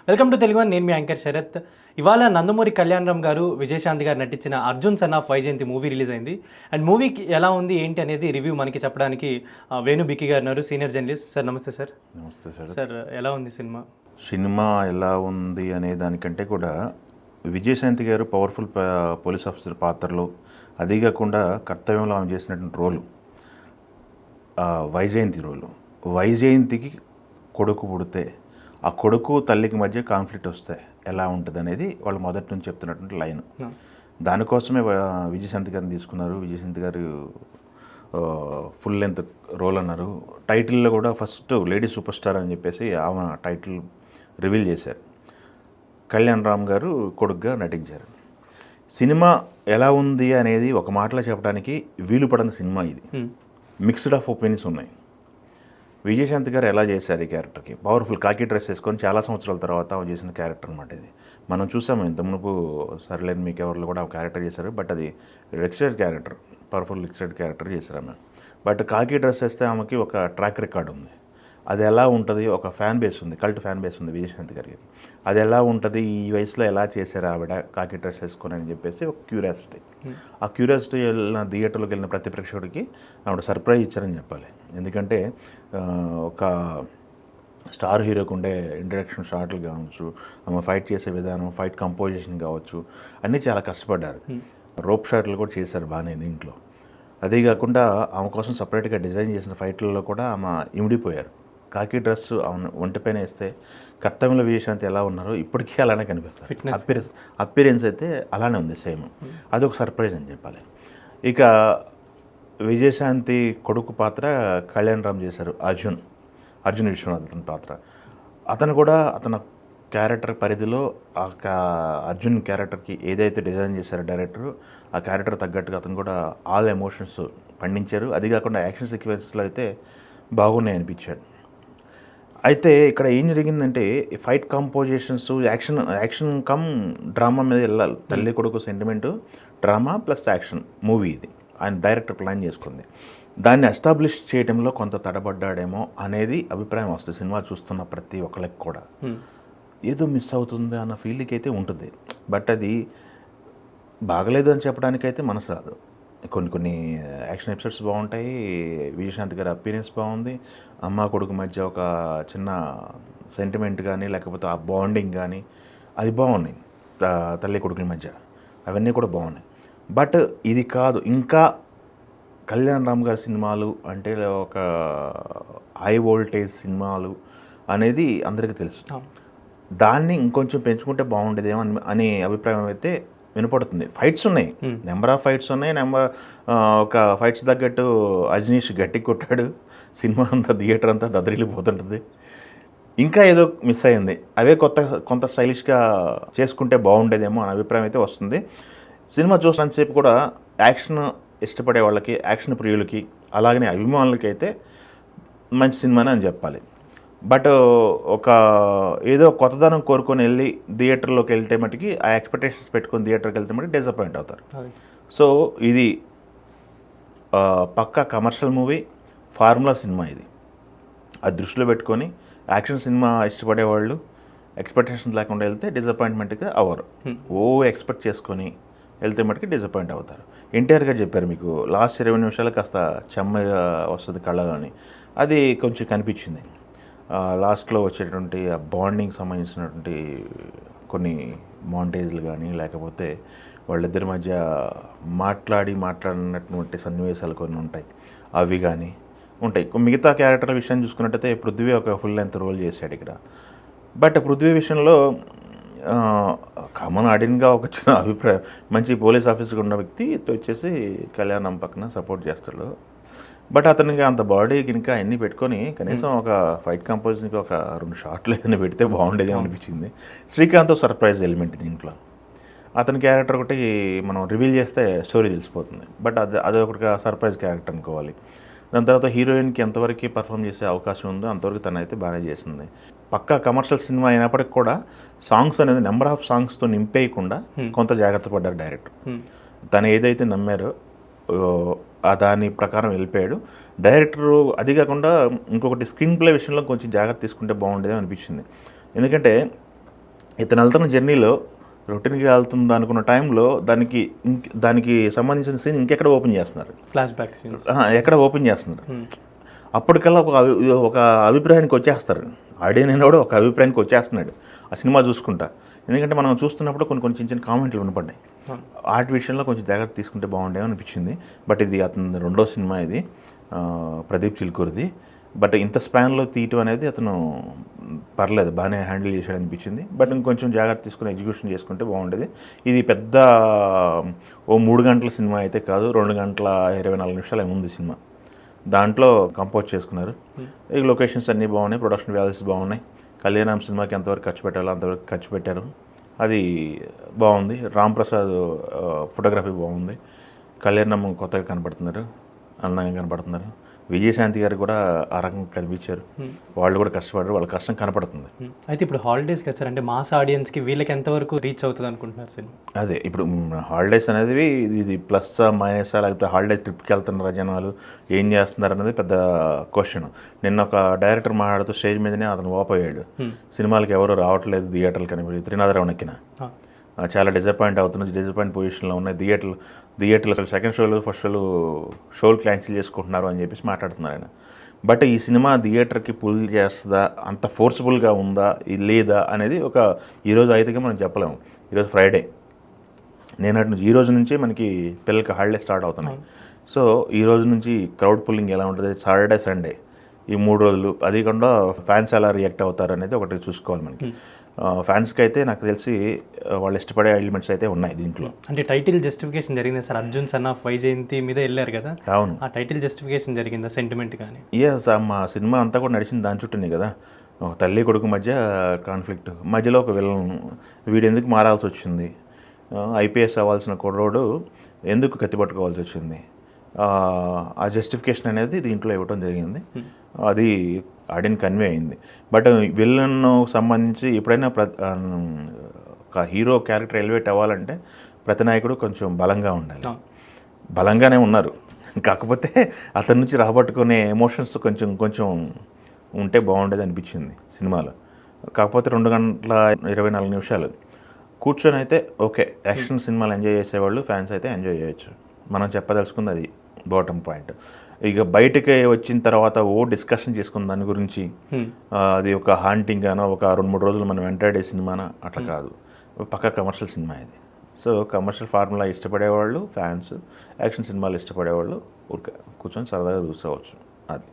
Welcome to Telugu one. నేను మీ anchor Sarath. ఇవాళ నందమూరి కళ్యాణరామ్ గారు, విజయశాంతి గారు నటించిన Arjun son of Vyjayanthi movie release అయింది. అండ్ మూవీకి ఎలా ఉంది ఏంటి అనేది రివ్యూ మనకి చెప్పడానికి వేణు బిక్కి గారు ఉన్నారు, సీనియర్ జర్నలిస్ట్. సార్ నమస్తే సార్. నమస్తే సార్. సార్ ఎలా ఉంది సినిమా? సినిమా ఎలా ఉంది అనే దానికంటే కూడా విజయశాంతి గారు పవర్ఫుల్ పోలీస్ ఆఫీసర్ పాత్రలో, అదే కాకుండా కర్తవ్యంలో ఆమె చేసినటువంటి రోలు, వైజయంతి రోలు. వైజయంతికి కొడుకు పుడితే ఆ కొడుకు తల్లికి మధ్య కాన్ఫ్లిక్ట్ వస్తే ఎలా ఉంటుంది అనేది వాళ్ళు మొదటి నుంచి చెప్తున్నటువంటి లైన్. దానికోసమే విజయశాంతి గారిని తీసుకున్నారు. విజయశాంతి గారు ఫుల్ లెంత్ రోల్ అన్నారు. టైటిల్లో కూడా ఫస్ట్ లేడీ సూపర్ స్టార్ అని చెప్పేసి ఆమె టైటిల్ రివీల్ చేశారు. కళ్యాణ్ రామ్ గారు కొడుకుగా నటించారు. సినిమా ఎలా ఉంది అనేది ఒక మాటలో చెప్పడానికి వీలు పడని సినిమా ఇది. మిక్స్డ్ ఆఫ్ ఒపీనియన్స్ ఉన్నాయి. విజయశాంతి గారు ఎలా చేశారు ఈ క్యారెక్టర్కి? పవర్ఫుల్ కాకి డ్రెస్ వేసుకొని చాలా సంవత్సరాల తర్వాత ఆమె చేసిన క్యారెక్టర్ అనమాట ఇది. మనం చూసాము ఇంత మునుపు సర్లేని మీకు ఎవరిలో కూడా ఆమె క్యారెక్టర్ చేశారు. బట్ అది రిక్స్టెడ్ క్యారెక్టర్, పవర్ఫుల్ రిక్స్టెడ్ క్యారెక్టర్ చేశారు ఆమె. బట్ కాకి డ్రెస్ వేస్తే ఆమెకి ఒక ట్రాక్ రికార్డ్ ఉంది. అది ఎలా ఉంటుంది, ఒక ఫ్యాన్ బేస్ ఉంది, కల్ట్ ఫ్యాన్ బేస్ ఉంది విజయశాంతి గారికి. అది ఎలా ఉంటుంది, ఈ వయసులో ఎలా చేశారు ఆవిడ కాకి డ్రెస్ వేసుకొని అని చెప్పేసి ఒక క్యూరియాసిటీ. ఆ క్యూరియాసిటీ వెళ్ళిన థియేటర్లోకి వెళ్ళిన ప్రతి ప్రేక్షకుడికి ఆవిడ సర్ప్రైజ్ ఇచ్చారని చెప్పాలి. ఎందుకంటే ఒక స్టార్ హీరోకి ఉండే ఇంట్రడక్షన్ షాట్లు కావచ్చు, ఆమె ఫైట్ చేసే విధానం, ఫైట్ కంపోజిషన్ కావచ్చు, అన్నీ చాలా కష్టపడ్డారు. రోప్ షాట్లు కూడా చేశారు బాగానే దీంట్లో. అదే కాకుండా ఆమె కోసం సపరేట్గా డిజైన్ చేసిన ఫైట్లలో కూడా ఆమె ఇమిడిపోయారు. కాకి డ్రెస్ ఒంటిపైన వేస్తే కర్తవ్యంలో విజయశాంతి ఎలా ఉన్నారో ఇప్పటికీ అలానే కనిపిస్తారు. అపిరెన్స్ అయితే అలానే ఉంది సేమ్. అదొక సర్ప్రైజ్ అని చెప్పాలి. ఇక విజయశాంతి కొడుకు పాత్ర కళ్యాణ్ రామ్ చేశారు. అర్జున్ విశ్వనాథ్ అతని పాత్ర. అతను కూడా అతని క్యారెక్టర్ పరిధిలో అర్జున్ క్యారెక్టర్కి ఏదైతే డిజైన్ చేశారో డైరెక్టర్, ఆ క్యారెక్టర్ తగ్గట్టుగా అతను కూడా ఆల్ ఎమోషన్స్ పండించారు. అది కాకుండా యాక్షన్ సీక్వెన్స్లో అయితే బాగున్నాయి అనిపించాడు. అయితే ఇక్కడ ఏం జరిగిందంటే fight compositions, action come drama మీద వెళ్ళాలి. తల్లి కొడుకు sentiment, drama plus action movie ఇది ఆయన డైరెక్టర్ ప్లాన్ చేసుకుంది. దాన్ని ఎస్టాబ్లిష్ చేయడంలో కొంత తడబడ్డాడేమో అనేది అభిప్రాయం వస్తుంది. సినిమా చూస్తున్న ప్రతి ఒక్కరికి కూడా ఏదో మిస్ అవుతుంది అన్న ఫీలింగ్ అయితే ఉంటుంది. బట్ అది బాగలేదు అని చెప్పడానికైతే మనసు రాదు. కొన్ని యాక్షన్ ఎపిసోడ్స్ బాగుంటాయి. విజయశాంతి గారి అపీరెన్స్ బాగుంది. అమ్మ కొడుకు మధ్య ఒక చిన్న సెంటిమెంట్ కానీ, లేకపోతే ఆ బాండింగ్ కానీ అది బాగున్నాయి. తల్లి కొడుకుల మధ్య అవన్నీ కూడా బాగున్నాయి. బట్ ఇది కాదు. ఇంకా కళ్యాణ్ రామ్ గారి సినిమాలు అంటే ఒక హై వోల్టేజ్ సినిమాలు అనేది అందరికీ తెలుసు. దాన్ని ఇంకొంచెం పెంచుకుంటే బాగుండేదేమో అనే అభిప్రాయం అయితే వినపడుతుంది. ఫైట్స్ ఉన్నాయి, నెంబర్ ఆఫ్ ఫైట్స్ ఉన్నాయి. ఒక ఫైట్స్ తగ్గట్టు అజనీష్ గట్టి కొట్టాడు. సినిమా అంతా థియేటర్ అంతా దద్దరిల్లిపోతుంటుంది. ఇంకా ఏదో మిస్ అయింది. అవే కొంత స్టైలిష్గా చేసుకుంటే బాగుండేదేమో అనే అభిప్రాయం అయితే వస్తుంది. సినిమా చూసినంతసేపు కూడా యాక్షన్ ఇష్టపడే వాళ్ళకి, యాక్షన్ ప్రియులకి, అలాగనే అభిమానులకి అయితే మంచి సినిమానే అని చెప్పాలి. బట్ ఒక ఏదో కొత్తదనం కోరుకొని వెళ్ళి థియేటర్లోకి వెళ్తే మటుకి ఆ ఎక్స్పెక్టేషన్స్ పెట్టుకొని థియేటర్కి వెళ్తే మటుకు డిసప్పాయింట్ అవుతారు. సో ఇది పక్కా కమర్షియల్ మూవీ, ఫార్ములా సినిమా. ఇది అది దృష్టిలో పెట్టుకొని యాక్షన్ సినిమా ఇష్టపడేవాళ్ళు ఎక్స్పెక్టేషన్స్ లేకుండా వెళ్తే డిసప్పాయింట్మెంట్గా అవ్వరు. ఎక్స్పెక్ట్ చేసుకొని వెళ్తే మటుకు డిసప్పాయింట్ అవుతారు. ఎన్టీఆర్ గారు చెప్పారు, మీకు లాస్ట్ 20 నిమిషాలు కాస్త చెమ్మగా వస్తుంది కళ్ళలో అని. అది కొంచెం కనిపించింది. లాస్ట్లో వచ్చేటువంటి ఆ బాండింగ్ సంబంధించినటువంటి కొన్ని మాంటేజ్లు కానీ, లేకపోతే వాళ్ళిద్దరి మధ్య మాట్లాడినటువంటి సన్నివేశాలు కొన్ని ఉంటాయి, అవి కానీ ఉంటాయి. మిగతా క్యారెక్టర్ల విషయం చూసుకున్నట్టయితే పృథ్వీ ఒక ఫుల్ లెంత్ రోల్ చేశాడు ఇక్కడ. బట్ పృథ్వీ విషయంలో కామన్ ఆడియన్గా ఒక చిన్న అభిప్రాయం, మంచి పోలీస్ ఆఫీసర్గా ఉన్న వ్యక్తి వచ్చేసి కళ్యాణం పక్కన సపోర్ట్ చేస్తాడు. బట్ అతనికి అంత బాడీ కనుక అన్నీ పెట్టుకొని కనీసం ఒక ఫైట్ కంపోజిషన్కి ఒక 2 షాట్లు ఏదైనా పెడితే బాగుండేది అనిపించింది. శ్రీకాంత్ సర్ప్రైజ్ ఎలిమెంట్ దీంట్లో. అతని క్యారెక్టర్ ఒకటి మనం రివీల్ చేస్తే స్టోరీ తెలిసిపోతుంది. బట్ అది ఒకటి సర్ప్రైజ్ క్యారెక్టర్ అనుకోవాలి. దాని తర్వాత హీరోయిన్కి ఎంతవరకు పర్ఫామ్ చేసే అవకాశం ఉందో అంతవరకు తనైతే బాగానే చేసింది. పక్కా కమర్షియల్ సినిమా అయినప్పటికి కూడా సాంగ్స్ అనేది నెంబర్ ఆఫ్ సాంగ్స్తో నింపేయకుండా కొంత జాగ్రత్త పడ్డారు డైరెక్టర్. తను ఏదైతే నమ్మారో దాని ప్రకారం వెళ్ళిపోయాడు డైరెక్టరు. అది కాకుండా ఇంకొకటి స్క్రీన్ ప్లే విషయంలో కొంచెం జాగ్రత్త తీసుకుంటే బాగుండేది అనిపించింది. ఎందుకంటే ఇతను వెళ్తున్న జర్నీలో రొటీన్గా వెళ్తుంది అనుకున్న టైంలో దానికి సంబంధించిన సీన్ ఇంకెక్కడ ఓపెన్ చేస్తున్నారు, ఫ్లాష్ బ్యాక్ సీన్స్. ఎక్కడ ఓపెన్ చేస్తున్నారు. అప్పటికల్లా ఒక అభిప్రాయానికి వచ్చేస్తారు. ఆడియన్ కూడా ఒక అభిప్రాయానికి వచ్చేస్తున్నాడు ఆ సినిమా చూసుకుంటా. ఎందుకంటే మనం చూస్తున్నప్పుడు కొన్ని చిన్న చిన్న కామెంట్లు వినపడ్డాయి. ఆర్ట్ విషయంలో కొంచెం జాగ్రత్త తీసుకుంటే బాగుండేమో అనిపించింది. బట్ ఇది అతని రెండో సినిమా, ఇది ప్రదీప్ చిల్కూరిది. బట్ ఇంత స్పాన్లో తీయటం అనేది అతను పర్లేదు, బాగానే హ్యాండిల్ చేశాడు అనిపించింది. బట్ ఇంకొంచెం జాగ్రత్త తీసుకుని ఎగ్జిక్యూషన్ చేసుకుంటే బాగుండేది. ఇది పెద్ద ఓ 3 గంటల సినిమా అయితే కాదు, 2 గంటల 24 నిమిషాలు ఉంది సినిమా. దాంట్లో కంపోజ్ చేసుకున్నారు. ఈ లొకేషన్స్ అన్నీ బాగున్నాయి, ప్రొడక్షన్ వాల్యూస్ బాగున్నాయి. కళ్యాణం సినిమాకి ఎంతవరకు ఖర్చు పెట్టాలో అంతవరకు ఖర్చు పెట్టారు, అది బాగుంది. రామ్ ప్రసాద్ ఫోటోగ్రఫీ బాగుంది. కళ్యాణం కొత్తగా కనపడుతున్నారు, అందంగా కనపడుతున్నారు. విజయశాంతి గారు కూడా ఆ రకంగా కనిపించారు. వాళ్ళు కూడా కష్టపడారు, వాళ్ళ కష్టం కనపడుతుంది. అయితే ఇప్పుడు హాలిడేస్కి వచ్చారు అంటే మాస్ ఆడియన్స్కి వీళ్ళకి ఎంతవరకు రీచ్ అవుతుంది అనుకుంటున్నారు సినిమా? అదే ఇప్పుడు హాలిడేస్ అనేది ఇది ప్లస్ మైనస్, లేకపోతే హాలిడే ట్రిప్కి వెళ్తున్నారు జనాలు, ఏం చేస్తున్నారు అనేది పెద్ద క్వశ్చన్. నిన్న ఒక డైరెక్టర్ మాట్లాడుతూ స్టేజ్ మీదనే అతను ఓపోయాడు, సినిమాలకి ఎవరు రావట్లేదు థియేటర్లు కనిపించి. త్రినాథరావు ఎక్కిన చాలా డిసప్పాయింట్ అవుతున్నారు, డిసప్పాయింట్ పొజిషన్లో ఉన్నాయి థియేటర్లు సెకండ్ షోలు ఫస్ట్ షోలు క్యాన్సిల్ చేసుకుంటున్నారు అని చెప్పేసి మాట్లాడుతున్నారు ఆయన. బట్ ఈ సినిమా థియేటర్కి పుల్ చేస్తుందా, అంత ఫోర్స్ఫుల్గా ఉందా లేదా అనేది ఈరోజు అయితేగా మనం చెప్పలేము. ఈరోజు ఫ్రైడే, ఈ రోజు నుంచే మనకి పిల్లలకి హాలిడే స్టార్ట్ అవుతున్నాయి. సో ఈ రోజు నుంచి క్రౌడ్ పుల్లింగ్ ఎలా ఉంటుంది, సాటర్డే సండే ఈ 3 రోజులు, అది కాకుండా ఫ్యాన్స్ ఎలా రియాక్ట్ అవుతారు అనేది ఒకటి చూసుకోవాలి మనకి. ఫ్యాన్స్కి అయితే నాకు తెలిసి వాళ్ళు ఇష్టపడే ఎలిమెంట్స్ అయితే ఉన్నాయి దీంట్లో. అంటే టైటిల్ జస్టిఫికేషన్ జరిగిందా sir? Arjun son of Vyjayanthi మీద వెళ్ళారు కదా, అవును. ఆ టైటిల్ జస్టిఫికేషన్ జరిగిందా, సెంటిమెంట్ కానీ? మా సినిమా అంతా కూడా నడిచింది దాని చుట్టూనే కదా. ఒక తల్లి కొడుకు మధ్య కాన్ఫ్లిక్ట్, మధ్యలో ఒక విలన్, వీడు ఎందుకు మారాల్సి వచ్చింది, ఐపీఎస్ అవ్వాల్సిన కుర్రోడు ఎందుకు కత్తి పట్టుకోవాల్సి వచ్చింది, ఆ జస్టిఫికేషన్ అనేది దీంట్లో ఇవ్వడం జరిగింది. అది ఆడియన్ కన్వే అయింది. బట్ విలన్ సంబంధించి ఎప్పుడైనా ఒక హీరో క్యారెక్టర్ ఎలివేట్ అవ్వాలంటే ప్రతి నాయకుడు కొంచెం బలంగా ఉండాలి. బలంగానే ఉన్నారు, కాకపోతే అతని నుంచి రాబట్టుకునే ఎమోషన్స్ కొంచెం ఉంటే బాగుండేది అనిపించింది సినిమాలో. కాకపోతే 2 గంటల 24 నిమిషాలు కూర్చొని అయితే ఓకే, యాక్షన్ సినిమాలు ఎంజాయ్ చేసేవాళ్ళు ఫ్యాన్స్ అయితే ఎంజాయ్ చేయొచ్చు. మనం చెప్పదలుచుకుంది అది బాటమ్ పాయింట్. ఇక బయటకి వచ్చిన తర్వాత డిస్కషన్ చేసుకున్న దాని గురించి, అది ఒక హాంటింగ్ గానో ఒక 2-3 రోజులు మనం వెంటాడే సినిమానా అట్లా కాదు, పక్కా కమర్షియల్ సినిమా ఇది. సో కమర్షియల్ ఫార్ములా ఇష్టపడేవాళ్ళు ఫ్యాన్స్, యాక్షన్ సినిమాలు ఇష్టపడేవాళ్ళు కూర్చొని సరదాగా చూసుకోవచ్చు. అది